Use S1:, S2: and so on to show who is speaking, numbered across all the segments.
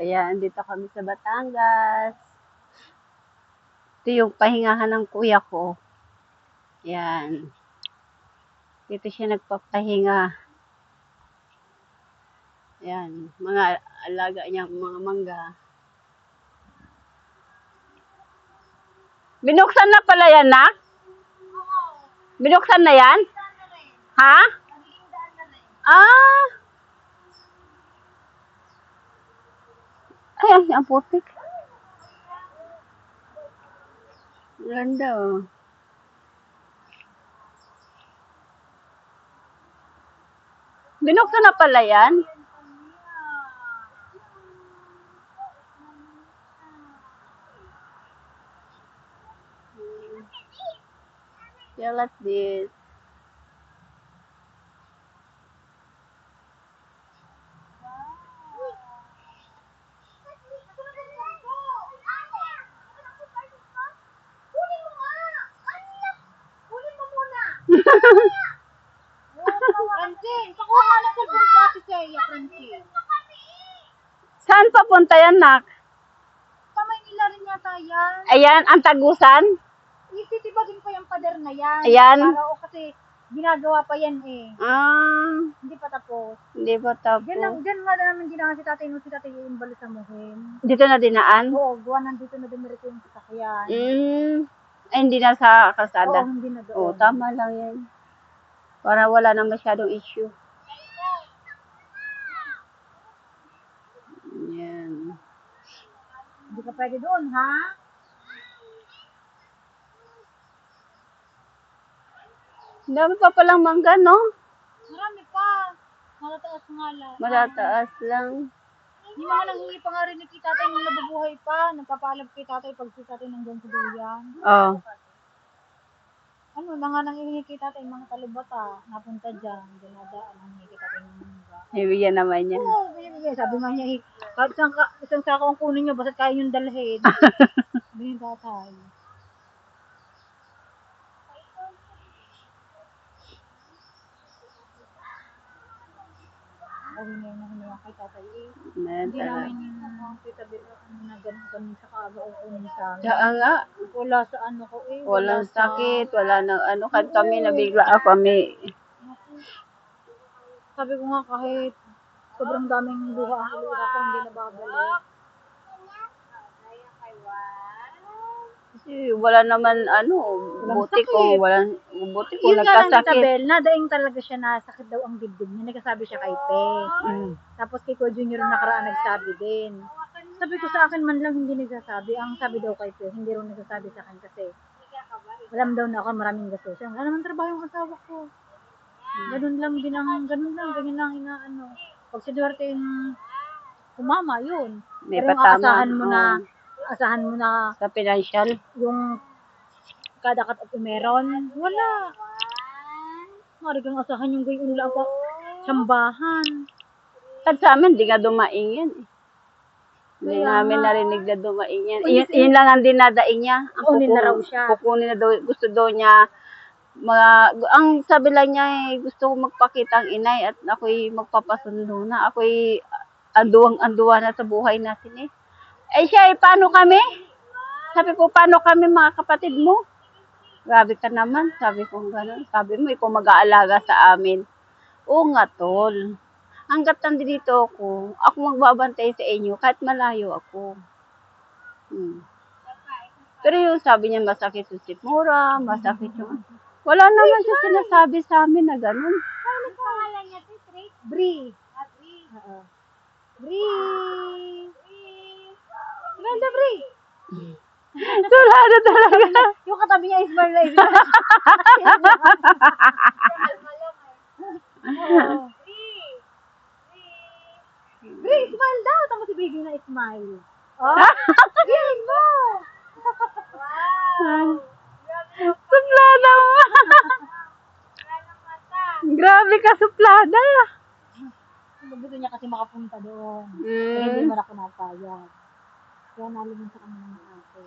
S1: Ayan, dito kami sa Batangas. Ito yung pahingahan ng kuya ko. Ayan. Dito siya nagpapahinga. Ayan, mga alaga niya, mga mangga. Binuksan na pala yan, nak? Binuksan na yan? Ha? Ah! Ayan, ang putik. Ganda, oh. Binuksan na pala yan? Yeah, like this.
S2: Francine, pakuha ka na sa group dati sa iya, Francine.
S1: Saan papunta yan, nak?
S2: Sa Maynila rin yata yan.
S1: Ayan, ang tagusan.
S2: Ititibagin pa yung pader na yan.
S1: Ayan.
S2: Para o kasi ginagawa pa yan eh.
S1: Ah,
S2: Hindi pa tapos.
S1: hindi ba tapos?
S2: Diyan nga namin ginawa si tatay nung si tatay iimbalo sa muhin.
S1: Dito na dinaan?
S2: Oo, gawa nandito na dumiretso yung sasakyan.
S1: Ay, hindi na sa
S2: Oo,
S1: kalsada.
S2: hindi na doon.
S1: Oo, tama lang yan. Para wala na masyadong issue. Yan.
S2: Hindi ka pwede doon, ha?
S1: Ang dami pa palang mangga, no?
S2: Marami pa. Malataas nga lang.
S1: Malataas lang.
S2: Yung mga nanghingi pa nga rin ni tatay nung nabubuhay pa. Nagpapaalam kay tatay pag si tatay nandyan sa duyan.
S1: Oh.
S2: Ano, mga nanghingi kay tatay, mga talibata, napunta dyan, dinadaan, nanghingi kay tatay ng mangga.
S1: Ibigyan naman niya.
S2: Oo, binibigay. Sabi nga niya, kahit isang sako ang kunin niyo, basta kaya yung dalhin. Sabi yung tatay. Sabi niya na kay tatay, hindi namin yung kita na ganun sa kaaga o kunin sa amin.
S1: Kaya nga,
S2: Wala sa ano ko eh.
S1: walang sakit, wala nang ano, kahit kami nabigla kami.
S2: Sabi ko nga kahit sobrang daming luha ang luha ko, hindi nababalik.
S1: Kasi wala naman ano, buti ko, walang buti ko
S2: Yun nga lang
S1: nagkasakit.
S2: Isabel, nadaing talaga siya na sakit daw ang dibdib niya. Nagsasabi siya kay Pe. Tapos kay Ko Junior na nakaraan nagsabi din. Sabi ko sa akin man lang hindi nagsasabi. Ang sabi daw kay Pe, hindi rin nagsasabi sa akin kasi alam daw na ako maraming gastos. Wala naman trabaho yung asawa ko. Ganun lang, ganyan lang inaano. Pag si Duarte yung kumama, yun.
S1: May
S2: Pero yung
S1: patama.
S2: asahan mo na
S1: Sa financial.
S2: yung kada kat at meron, wala. Marigang asahan yung gayon lang pa sambahan.
S1: At sa amin, di nga dumaing yan. Hindi namin narinig na dumaing yan. Yun lang ang dinadaing niya.
S2: Kukunin na raw siya.
S1: Kukunin na daw, gusto daw niya, ang sabi lang niya gusto ko magpakita ang inay at ako'y magpapasundo na. Ako'y anduwang-anduwa na sa buhay natin eh. Eh siya, paano kami? Sabi ko, paano kami mga kapatid mo? Grabe ka naman, sabi ko gano'n. Sabi mo, ikaw mag-aalaga sa amin. Oo nga, tol. Hanggat nandito ako magbabantay sa inyo kahit malayo ako. Pero yung sabi niya masakit yung sikmura, masakit yung... Wala naman siya sinasabi sa amin na gano'n.
S2: Ano pangalan niya? Bri. Oo. Bri. Ganda, Bri.
S1: Tulado talaga.
S2: Yung katabi niya is Marla. Bri, smile daw. Tapos si baby na smile. Oh, galing mo.
S1: Suplada mo. Grabe ka, suplada.
S2: Gusto niya kasi makapunta doon. Pero hindi man ako napayag. Kaya nalibin sa kanya ng ate.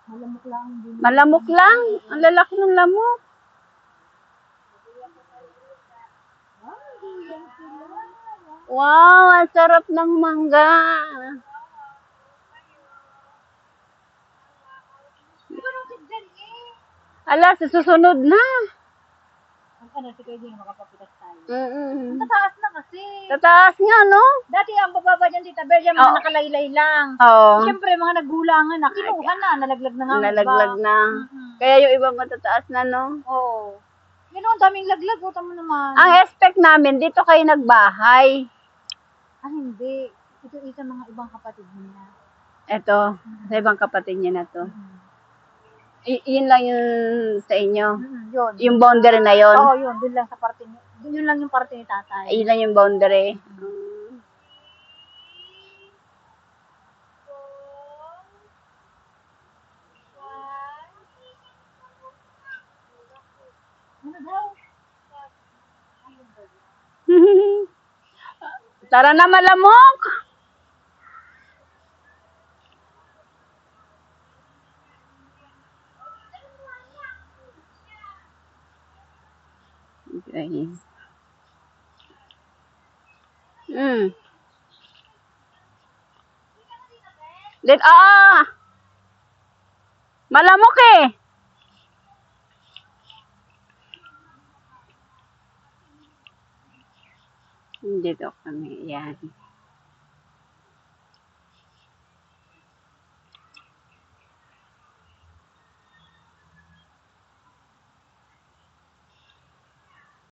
S2: Malamok lang.
S1: Malamok lang. Ang lalaki ng lamok. Wow, ang sarap ng mangga. Ala, sa susunod na.
S2: Ano, si Kuya Jing, makapapitas tayo.
S1: Mm-mm.
S2: Tataas na kasi.
S1: Tataas nga, no?
S2: Dati ang bababa dyan, Tita Bel, yung mga
S1: Oo.
S2: nakalaylay lang.
S1: Oo.
S2: Siyempre, mga naggulangan na. Kinuha na, nalaglag na nga. ang iba.
S1: Nalaglag na.
S2: Mhm.
S1: Kaya yung iba matataas na, no?
S2: Oo. Yun, ang daming laglag. Buta mo naman.
S1: Ang expect namin, dito kayo nagbahay.
S2: Ah, hindi. Ito isa mga ibang kapatid niya.
S1: Eto, sa ibang kapatid niya na to.
S2: Mhm.
S1: Yun lang yung sa inyo.
S2: Yun.
S1: Yung boundary na yun.
S2: Oo, yun. Doon lang sa parte niya. Yun lang yung parte ni tatay.
S1: Yun lang yung boundary.
S2: Ano daw?
S1: Tara na, malamok! Okay. Malamok eh. Dito kami, yan.